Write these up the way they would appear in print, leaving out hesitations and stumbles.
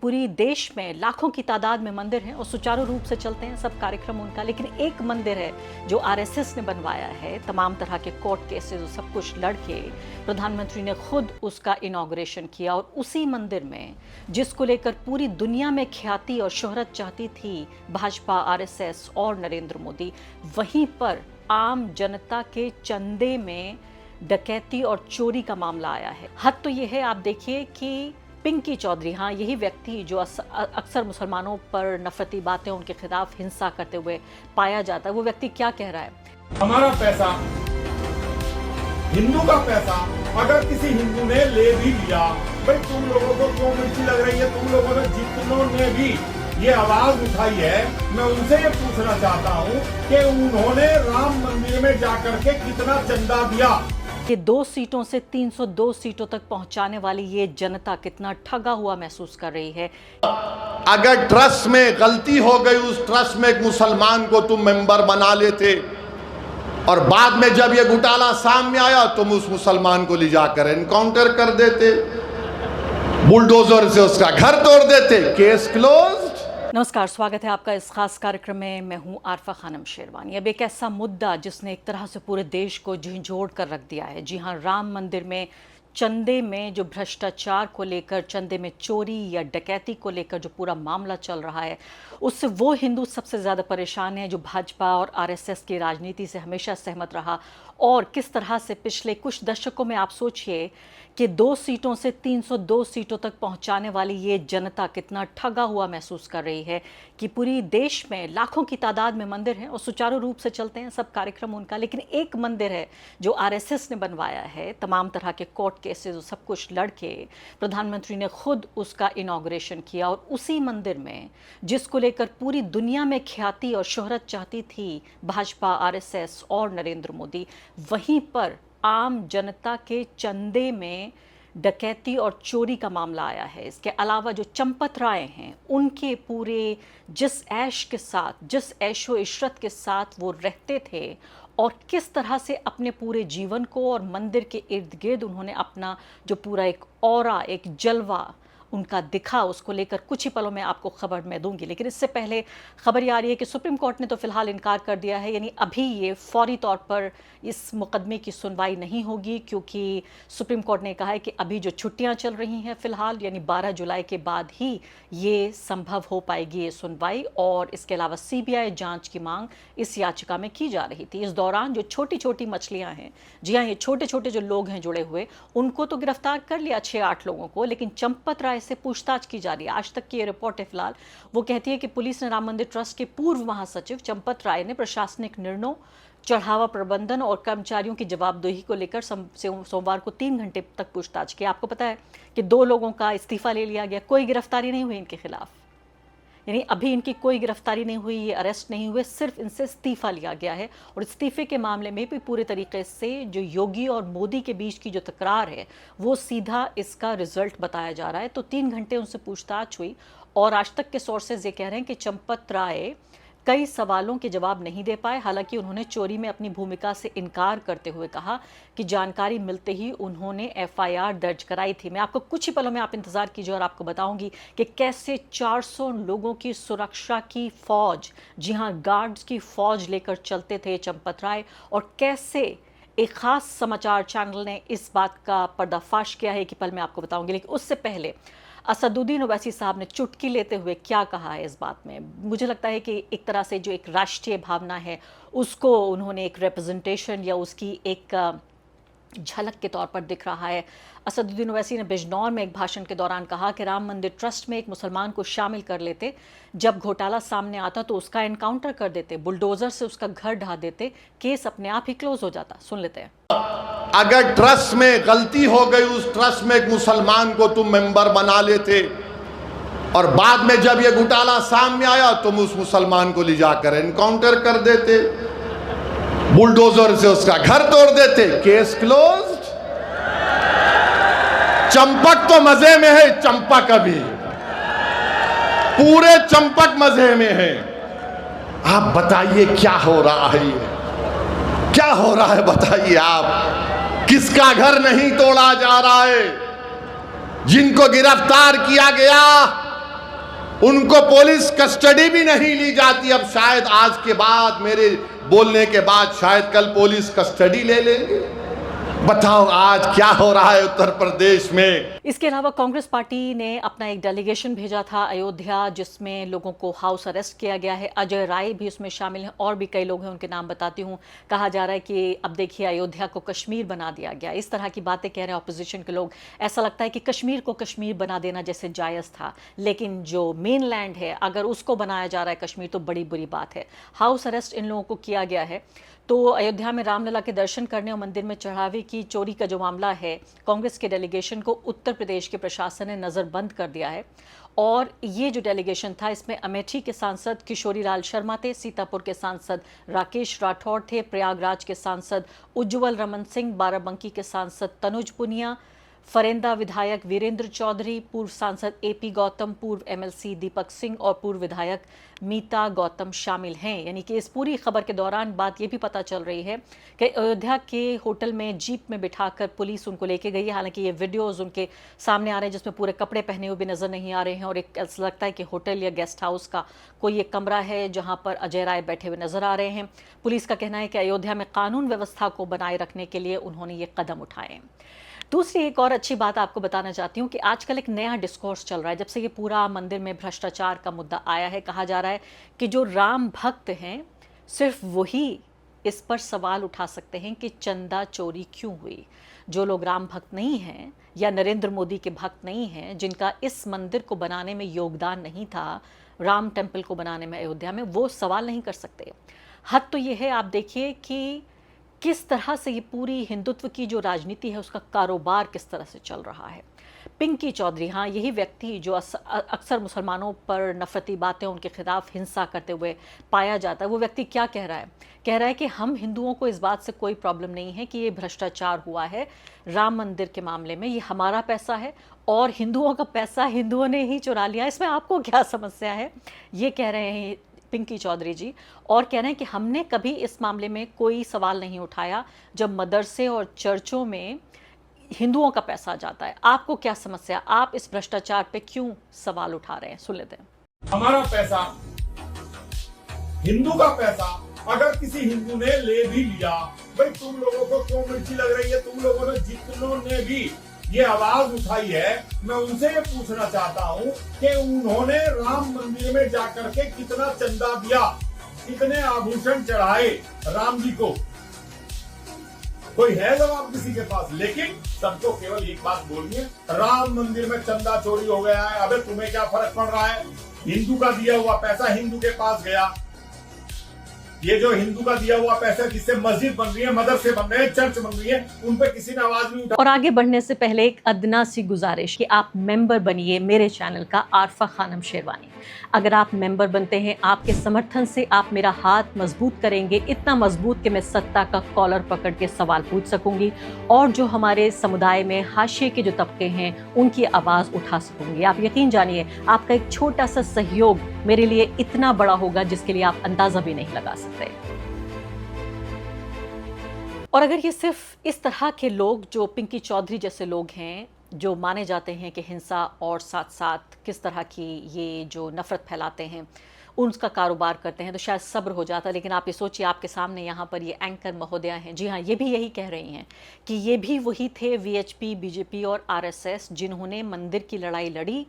पूरी देश में लाखों की तादाद में मंदिर हैं और सुचारू रूप से चलते हैं सब कार्यक्रम उनका, लेकिन एक मंदिर है जो आरएसएस ने बनवाया है। तमाम तरह के कोर्ट केसेस सब कुछ लड़के प्रधानमंत्री ने खुद उसका इनॉग्रेशन किया और उसी मंदिर में जिसको लेकर पूरी दुनिया में ख्याति और शोहरत चाहती थी भाजपा, आरएसएस और नरेंद्र मोदी, वहीं पर आम जनता के चंदे में डकैती और चोरी का मामला आया है। हद तो ये है, आप देखिए कि पिंकी चौधरी, हाँ यही व्यक्ति जो अक्सर मुसलमानों पर नफरती बातें, उनके खिलाफ हिंसा करते हुए पाया जाता है, वो व्यक्ति क्या कह रहा है? हमारा पैसा, हिंदू का पैसा अगर किसी हिंदू ने ले भी लिया, भाई तुम लोगों को क्यों मिर्ची लग रही है? तुम लोगों ने, जितनों ने भी ये आवाज उठाई है, मैं उनसे ये पूछना चाहता हूँ कि उन्होंने राम मंदिर में जाकर के कितना चंदा दिया? कि 2 सीटों से 302 सीटों तक पहुंचाने वाली ये जनता कितना ठगा हुआ महसूस कर रही है। अगर ट्रस्ट में गलती हो गई, उस ट्रस्ट में एक मुसलमान को तुम मेंबर बना लेते और बाद में जब ये घोटाला सामने आया तुम उस मुसलमान को ले जाकर एनकाउंटर कर देते, बुलडोजर से उसका घर तोड़ देते, केस क्लोज। नमस्कार, स्वागत है आपका इस खास कार्यक्रम में। मैं हूं आरफा खानम शेरवानी। अब एक ऐसा मुद्दा जिसने एक तरह से पूरे देश को झंझोड़ कर रख दिया है। जी हां, राम मंदिर में चंदे में जो भ्रष्टाचार को लेकर, चंदे में चोरी या डकैती को लेकर जो पूरा मामला चल रहा है, उससे वो हिंदू सबसे ज़्यादा परेशान है जो भाजपा और आरएसएस की राजनीति से हमेशा सहमत रहा। और किस तरह से पिछले कुछ दशकों में आप सोचिए कि 2 सीटों से 302 सीटों तक पहुंचाने वाली ये जनता कितना ठगा हुआ महसूस कर रही है कि पूरी देश में लाखों की तादाद में मंदिर हैं और सुचारू रूप से चलते हैं सब कार्यक्रम उनका, लेकिन एक मंदिर है जो आरएसएस ने बनवाया है। तमाम तरह के कोर्ट केसेस सब कुछ लड़के प्रधानमंत्री ने खुद उसका इनॉग्रेशन किया और उसी मंदिर में जिसको लेकर पूरी दुनिया में ख्याति और शोहरत चाहती थी भाजपा, आरएसएस और नरेंद्र मोदी, वहीं पर आम जनता के चंदे में डकैती और चोरी का मामला आया है। इसके अलावा जो चंपत राय हैं, उनके पूरे जिस ऐश के साथ, जिस ऐशो इशरत के साथ वो रहते थे और किस तरह से अपने पूरे जीवन को और मंदिर के इर्द गिर्द उन्होंने अपना जो पूरा एक ऑरा, एक जलवा उनका दिखा, उसको लेकर कुछ ही पलों में आपको खबर मैं दूंगी। लेकिन इससे पहले खबर ये आ रही है कि सुप्रीम कोर्ट ने तो फिलहाल इनकार कर दिया है, यानी अभी ये फौरी तौर पर इस मुकदमे की सुनवाई नहीं होगी, क्योंकि सुप्रीम कोर्ट ने कहा है कि अभी जो छुट्टियां चल रही हैं फिलहाल, यानी 12 जुलाई के बाद ही ये संभव हो पाएगी ये सुनवाई। और इसके अलावा सीबीआई जांच की मांग इस याचिका में की जा रही थी। इस दौरान जो छोटी छोटी मछलियां हैं, जी हाँ, ये छोटे छोटे जो लोग हैं जुड़े हुए, उनको तो गिरफ्तार कर लिया 6-8 लोगों को, लेकिन चंपत राय से पूछताछ की जा रही है। आज तक की ये रिपोर्ट है फिलहाल, वो कहती है कि पुलिस ने राम मंदिर ट्रस्ट के पूर्व महासचिव चंपत राय ने प्रशासनिक निर्णयों, चढ़ावा प्रबंधन और कर्मचारियों की जवाबदेही को लेकर सोमवार को 3 घंटे तक पूछताछ की। आपको पता है कि 2 लोगों का इस्तीफा ले लिया गया, कोई गिरफ्तारी नहीं हुई इनके खिलाफ, यानी अभी इनकी कोई गिरफ्तारी नहीं हुई, ये अरेस्ट नहीं हुए, सिर्फ इनसे इस्तीफा लिया गया है। और इस्तीफे के मामले में भी पूरे तरीके से जो योगी और मोदी के बीच की जो तकरार है वो सीधा इसका रिजल्ट बताया जा रहा है। तो 3 घंटे उनसे पूछताछ हुई और आज तक के सोर्सेज ये कह रहे हैं कि चंपत राय कई सवालों के जवाब नहीं दे पाए। हालांकि उन्होंने चोरी में अपनी भूमिका से इनकार करते हुए कहा कि जानकारी मिलते ही उन्होंने एफआईआर दर्ज कराई थी। मैं आपको कुछ ही पलों में, आप इंतजार कीजिए और आपको बताऊंगी कि कैसे 400 लोगों की सुरक्षा की फौज, जी हां, गार्ड्स की फौज लेकर चलते थे चंपत राय, और कैसे एक खास समाचार चैनल ने इस बात का पर्दाफाश किया है कि पल में आपको बताऊंगी। लेकिन उससे पहले असदुद्दीन ओवैसी साहब ने चुटकी लेते हुए क्या कहा है इस बात में। मुझे लगता है कि एक तरह से जो एक राष्ट्रीय भावना है उसको उन्होंने एक रिप्रेजेंटेशन या उसकी एक झलक के तौर पर दिख रहा है। असदुद्दीन ओवैसी ने बिजनौर में एक भाषण के दौरान कहा कि राम मंदिर ट्रस्ट में एक मुसलमान को शामिल कर लेते, जब घोटाला सामने आता तो उसका एनकाउंटर कर देते, बुलडोजर से उसका घर ढा देते, केस अपने आप ही क्लोज हो जाता। सुन लेते हैं। अगर ट्रस्ट में गलती हो गई, उस ट्रस्ट में एक मुसलमान को तुम मेंबर बना लेते और बाद में जब ये घोटाला सामने आया तुम उस मुसलमान को ले जाकर एनकाउंटर कर देते, बुलडोजर से उसका घर तोड़ देते, केस क्लोज। चंपक तो मजे में है, चंपक अभी पूरे चंपक मजे में है। आप बताइए क्या हो रहा है, ये क्या हो रहा है बताइए आप। किसका घर नहीं तोड़ा जा रहा है? जिनको गिरफ्तार किया गया उनको पुलिस कस्टडी भी नहीं ली जाती। अब शायद आज के बाद, मेरे बोलने के बाद, शायद कल पुलिस कस्टडी ले लेंगे। बताओ आज क्या हो रहा है उत्तर प्रदेश में। इसके अलावा कांग्रेस पार्टी ने अपना एक डेलीगेशन भेजा था अयोध्या, जिसमें लोगों को हाउस अरेस्ट किया गया है। अजय राय भी उसमें शामिल हैं, और भी कई लोग हैं, उनके नाम बताती हूँ। कहा जा रहा है कि अब देखिए अयोध्या को कश्मीर बना दिया गया। इस तरह की बातें कह रहे हैं ऑपोजिशन के लोग। ऐसा लगता है कि कश्मीर को कश्मीर बना देना जैसे जायज़ था, लेकिन जो मेन लैंड है अगर उसको बनाया जा रहा है कश्मीर, तो बड़ी बुरी बात है। हाउस अरेस्ट इन लोगों को किया गया है। तो अयोध्या में रामलला के दर्शन करने और मंदिर में चढ़ावे की चोरी का जो मामला है, कांग्रेस के डेलीगेशन को उत्तर प्रदेश के प्रशासन ने नज़रबंद कर दिया है। और ये जो डेलीगेशन था, इसमें अमेठी के सांसद किशोरी लाल शर्मा थे, सीतापुर के सांसद राकेश राठौड़ थे, प्रयागराज के सांसद उज्जवल रमन सिंह, बाराबंकी के सांसद तनुज पुनिया, फरेंदा विधायक वीरेंद्र चौधरी, पूर्व सांसद एपी गौतम, पूर्व एमएलसी दीपक सिंह और पूर्व विधायक मीता गौतम शामिल हैं। यानी कि इस पूरी खबर के दौरान बात ये भी पता चल रही है कि अयोध्या के होटल में जीप में बिठाकर पुलिस उनको लेके गई है। हालांकि ये वीडियोस उनके सामने आ रहे हैं जिसमें पूरे कपड़े पहने हुए भी नजर नहीं आ रहे हैं, और एक ऐसा लगता है कि होटल या गेस्ट हाउस का कोई एक कमरा है जहाँ पर अजय राय बैठे हुए नजर आ रहे हैं। पुलिस का कहना है कि अयोध्या में कानून व्यवस्था को बनाए रखने के लिए उन्होंने ये कदम उठाए। दूसरी एक और अच्छी बात आपको बताना चाहती हूँ कि आजकल एक नया डिस्कोर्स चल रहा है। जब से ये पूरा मंदिर में भ्रष्टाचार का मुद्दा आया है, कहा जा रहा है कि जो राम भक्त हैं सिर्फ वही इस पर सवाल उठा सकते हैं कि चंदा चोरी क्यों हुई। जो लोग राम भक्त नहीं हैं या नरेंद्र मोदी के भक्त नहीं हैं, जिनका इस मंदिर को बनाने में योगदान नहीं था, राम टेम्पल को बनाने में अयोध्या में, वो सवाल नहीं कर सकते। हद तो ये है, आप देखिए कि किस तरह से ये पूरी हिंदुत्व की जो राजनीति है उसका कारोबार किस तरह से चल रहा है। पिंकी चौधरी, हाँ, यही व्यक्ति जो अक्सर मुसलमानों पर नफरती बातें, उनके खिलाफ हिंसा करते हुए पाया जाता है, वो व्यक्ति क्या कह रहा है? कह रहा है कि हम हिंदुओं को इस बात से कोई प्रॉब्लम नहीं है कि ये भ्रष्टाचार हुआ है राम मंदिर के मामले में, ये हमारा पैसा है और हिंदुओं का पैसा हिंदुओं ने ही चुरा लिया, इसमें आपको क्या समस्या है? ये कह रहे हैं पिंकी चौधरी जी, और कह रहे हैं कि हमने कभी इस मामले में कोई सवाल नहीं उठाया जब मदरसे और चर्चों में हिंदुओं का पैसा जाता है। आपको क्या समस्या? आप इस भ्रष्टाचार पे क्यों सवाल उठा रहे हैं? सुन लेते हैं। हमारा पैसा, हिंदू का पैसा अगर किसी हिंदू ने ले भी लिया, भाई तुम लोगों को क्यों मिर्ची लग रही है? तुम लोगों ने, जितनों ने भी ये आवाज उठाई है, मैं उनसे ये पूछना चाहता हूँ कि उन्होंने राम मंदिर में जाकर के कितना चंदा दिया, कितने आभूषण चढ़ाए राम जी को? कोई है जवाब किसी के पास? लेकिन सबको केवल एक बात बोलनी है, राम मंदिर में चंदा चोरी हो गया है। अबे तुम्हें क्या फर्क पड़ रहा है? हिंदू का दिया हुआ पैसा हिंदू के पास गया। ये जो हिंदू का दिया हुआ पैसा जिससे मस्जिद बन रही है, मदरसे बन रहे हैं, चर्च बन रही है, उन पे किसी ने आवाज नहीं उठाई। और आगे बढ़ने से पहले एक अदना सी गुजारिश कि आप मेंबर बनिए मेरे चैनल का आरफा खानम शेरवानी। अगर आप मेंबर बनते हैं, आपके समर्थन से आप मेरा हाथ मजबूत करेंगे, इतना मजबूत कि मैं सत्ता का कॉलर पकड़ के सवाल पूछ सकूंगी और जो हमारे समुदाय में हाशिए के जो तबके हैं उनकी आवाज़ उठा सकूंगी। आप यकीन जानिए, आपका एक छोटा सा सहयोग मेरे लिए इतना बड़ा होगा जिसके लिए आप अंदाजा भी नहीं लगा सकते। और अगर ये सिर्फ इस तरह के लोग, जो पिंकी चौधरी जैसे लोग हैं, जो माने जाते हैं कि हिंसा और साथ साथ किस तरह की ये जो नफरत फैलाते हैं उनका कारोबार करते हैं, तो शायद सब्र हो जाता। लेकिन आप ये सोचिए, आपके सामने यहाँ पर ये एंकर महोदया हैं, जी हाँ, ये भी यही कह रही हैं कि ये भी वही थे वीएचपी, बीजेपी और आरएसएस जिन्होंने मंदिर की लड़ाई लड़ी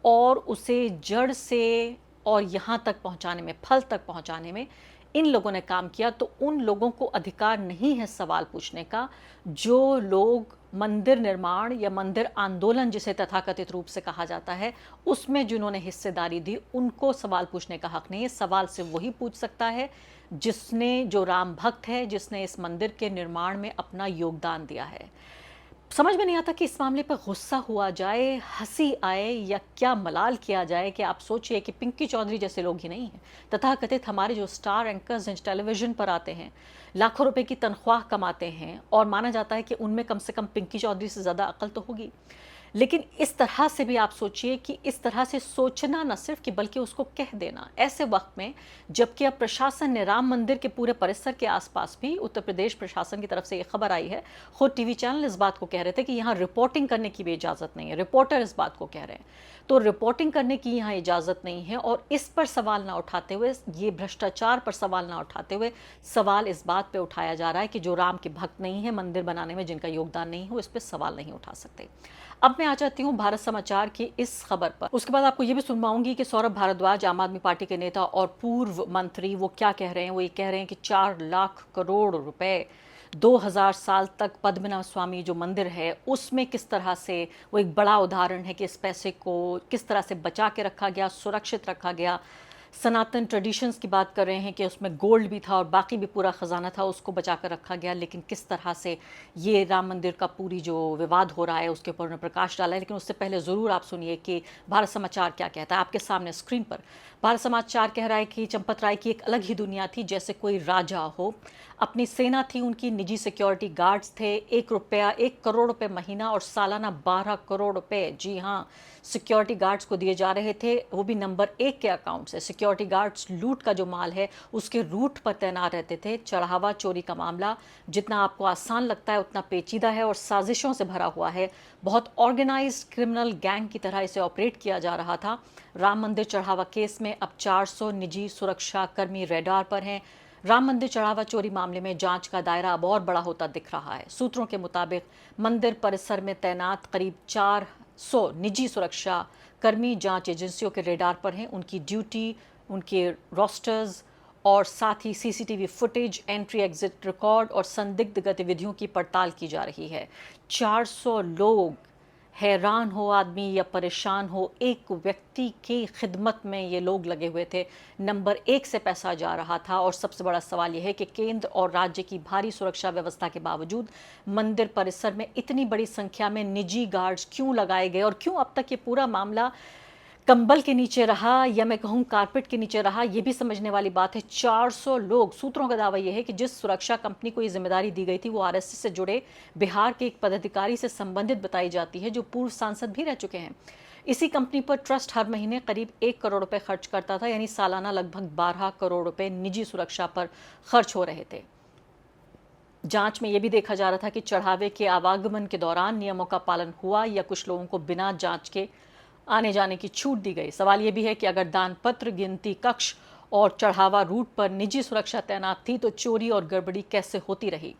और उसे जड़ से और यहाँ तक पहुँचाने में, फल तक पहुँचाने में इन लोगों ने काम किया। तो उन लोगों को अधिकार नहीं है सवाल पूछने का। जो लोग मंदिर निर्माण या मंदिर आंदोलन, जिसे तथाकथित रूप से कहा जाता है, उसमें जिन्होंने हिस्सेदारी दी, उनको सवाल पूछने का हक नहीं है। सवाल सिर्फ वही पूछ सकता है जिसने, जो राम भक्त है, जिसने इस मंदिर के निर्माण में अपना योगदान दिया है। समझ में नहीं आता कि इस मामले पर गुस्सा हुआ जाए, हंसी आए या क्या मलाल किया जाए। कि आप सोचिए कि पिंकी चौधरी जैसे लोग ही नहीं हैं, तथाकथित हमारे जो स्टार एंकर्स हैं, टेलीविज़न पर आते हैं, लाखों रुपए की तनख्वाह कमाते हैं और माना जाता है कि उनमें कम से कम पिंकी चौधरी से ज़्यादा अकल तो होगी। लेकिन इस तरह से भी आप सोचिए कि इस तरह से सोचना न सिर्फ कि बल्कि उसको कह देना ऐसे वक्त में, जबकि अब प्रशासन ने राम मंदिर के पूरे परिसर के आसपास भी उत्तर प्रदेश प्रशासन की तरफ से ये खबर आई है, खुद टीवी चैनल इस बात को कह रहे थे कि यहाँ रिपोर्टिंग करने की भी इजाज़त नहीं है। रिपोर्टर इस बात को कह रहे हैं, तो रिपोर्टिंग करने की यहाँ इजाज़त नहीं है। और इस पर सवाल ना उठाते हुए, ये भ्रष्टाचार पर सवाल ना उठाते हुए, सवाल इस बात पे उठाया जा रहा है कि जो राम के भक्त नहीं है, मंदिर बनाने में जिनका योगदान नहीं हो, इस पर सवाल नहीं उठा सकते। अब मैं आ जाती हूँ भारत समाचार की इस खबर पर। उसके बाद आपको ये भी सुनवाऊंगी कि सौरभ भारद्वाज, आम आदमी पार्टी के नेता और पूर्व मंत्री, वो क्या कह रहे हैं। वो ये कह रहे हैं कि 4 लाख करोड़ रुपए 2000 साल तक पद्मनाभ स्वामी जो मंदिर है उसमें किस तरह से, वो एक बड़ा उदाहरण है कि इस पैसे को किस तरह से बचा के रखा गया, सुरक्षित रखा गया। सनातन ट्रेडिशंस की बात कर रहे हैं कि उसमें गोल्ड भी था और बाकी भी पूरा ख़जाना था, उसको बचा कर रखा गया। लेकिन किस तरह से ये राम मंदिर का पूरी जो विवाद हो रहा है उसके ऊपर उन्होंने प्रकाश डाला है। लेकिन उससे पहले ज़रूर आप सुनिए कि भारत समाचार क्या कहता है। आपके सामने स्क्रीन पर भारत समाचार कह रहा है कि चंपत राय की एक अलग ही दुनिया थी, जैसे कोई राजा हो। अपनी सेना थी, उनकी निजी सिक्योरिटी गार्ड्स थे। 1 करोड़ रुपए महीना और सालाना 12 करोड़ रुपए, जी हाँ, सिक्योरिटी गार्ड्स को दिए जा रहे थे, वो भी नंबर 1 के अकाउंट से। सिक्योरिटी गार्ड्स लूट का जो माल है उसके रूट पर तैनात रहते थे। चढ़ावा चोरी का मामला जितना आपको आसान लगता है उतना पेचीदा है और साजिशों से भरा हुआ है। बहुत ऑर्गेनाइज्ड क्रिमिनल गैंग की तरह इसे ऑपरेट किया जा रहा था। राम मंदिर चढ़ावा केस में अब 400 निजी सुरक्षा कर्मी रेडार पर हैं। राम मंदिर चढ़ावा चोरी मामले में जांच का दायरा अब और बड़ा होता दिख रहा है। सूत्रों के मुताबिक मंदिर परिसर में तैनात करीब 400 निजी सुरक्षा कर्मी जांच एजेंसियों के रेडार पर हैं। उनकी ड्यूटी, उनके रोस्टर्स और साथ ही CCTV footage, entry exit record और संदिग्ध गतिविधियों की पड़ताल की जा रही है। 400 लोग, हैरान हो आदमी या परेशान हो, एक व्यक्ति की खिदमत में ये लोग लगे हुए थे। नंबर 1 से पैसा जा रहा था। और सबसे बड़ा सवाल यह है कि केंद्र और राज्य की भारी सुरक्षा व्यवस्था के बावजूद मंदिर परिसर में इतनी बड़ी संख्या में निजी गार्ड्स क्यों लगाए गए और क्यों अब तक ये पूरा मामला कंबल के नीचे रहा या मैं कहूँ कारपेट के नीचे रहा, ये भी समझने वाली बात है। 400 लोग, सूत्रों का दावा यह है कि जिस सुरक्षा कंपनी को ये जिम्मेदारी दी गई थी वो आरएसएस से जुड़े बिहार के एक पदाधिकारी से संबंधित बताई जाती है, जो पूर्व सांसद भी रह चुके हैं। इसी कंपनी पर ट्रस्ट हर महीने करीब 1 करोड़ रुपए खर्च करता था, यानी सालाना लगभग 12 करोड़ रुपए निजी सुरक्षा पर खर्च हो रहे थे। जांच में यह भी देखा जा रहा था कि चढ़ावे के आवागमन के दौरान नियमों का पालन हुआ या कुछ लोगों को बिना जांच के आने जाने की छूट दी गई। सवाल यह भी है कि अगर दान पत्र, गिनती कक्ष और चढ़ावा रूट पर निजी सुरक्षा तैनात थी तो चोरी और गड़बड़ी कैसे होती रही।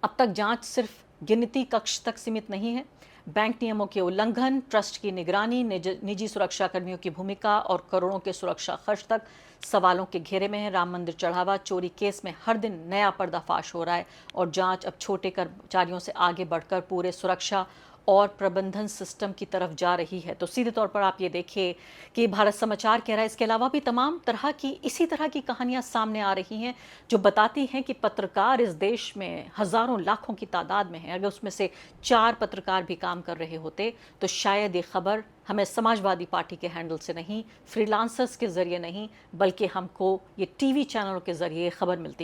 अब तक जांच सिर्फ गिनती कक्ष तक सीमित नहीं है। बैंक नियमों के उल्लंघन, ट्रस्ट की निगरानी, निजी सुरक्षा कर्मियों की भूमिका और करोड़ों के सुरक्षा खर्च तक सवालों के घेरे में है। राम मंदिर चढ़ावा चोरी केस में हर दिन नया पर्दाफाश हो रहा है और जांच अब छोटे कर्मचारियों से आगे बढ़कर पूरे सुरक्षा और प्रबंधन सिस्टम की तरफ जा रही है। तो सीधे तौर पर आप ये देखिए कि भारत समाचार कह रहा है, इसके अलावा भी तमाम तरह की इसी तरह की कहानियां सामने आ रही हैं जो बताती हैं कि पत्रकार इस देश में हज़ारों लाखों की तादाद में हैं। अगर उसमें से 4 पत्रकार भी काम कर रहे होते तो शायद ये खबर हमें समाजवादी पार्टी के हैंडल से नहीं, फ्रीलांसर्स के ज़रिए नहीं, बल्कि हमको ये टीवी चैनलों के ज़रिए खबर मिलती।